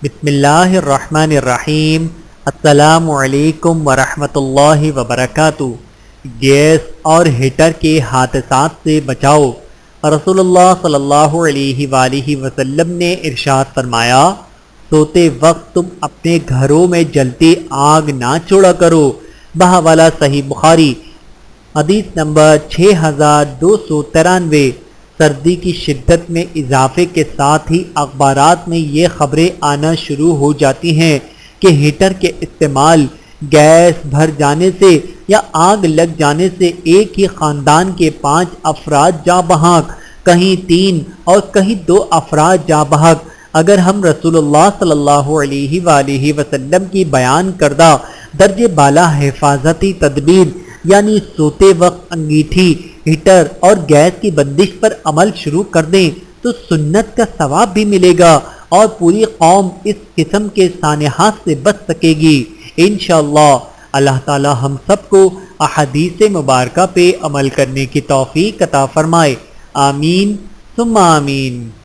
بسم اللہ الرحمن الرحیم۔ السلام علیکم ورحمۃ اللہ وبرکاتہ۔ گیس اور ہیٹر کے حادثات سے بچاؤ۔ رسول اللہ صلی اللہ علیہ وآلہ وسلم نے ارشاد فرمایا، سوتے وقت تم اپنے گھروں میں جلتی آگ نہ چھوڑا کرو۔ بحوالہ صحیح بخاری، حدیث نمبر 6293۔ سردی کی شدت میں اضافے کے ساتھ ہی اخبارات میں یہ خبریں آنا شروع ہو جاتی ہیں کہ ہیٹر کے استعمال گیس بھر جانے سے یا آگ لگ جانے سے ایک ہی خاندان کے 5 افراد جاں بحق، کہیں 3 اور کہیں 2 افراد جاں بحق۔ اگر ہم رسول اللہ صلی اللہ علیہ وآلہ وسلم کی بیان کردہ درجہ بالا حفاظتی تدبیر یعنی سوتے وقت انگیٹھی، ہیٹر اور گیس کی بندش پر عمل شروع کر دیں تو سنت کا ثواب بھی ملے گا اور پوری قوم اس قسم کے سانحات سے بچ سکے گی انشاءاللہ۔ اللہ تعالی ہم سب کو احادیث مبارکہ پہ عمل کرنے کی توفیق عطا فرمائے، آمین ثم آمین۔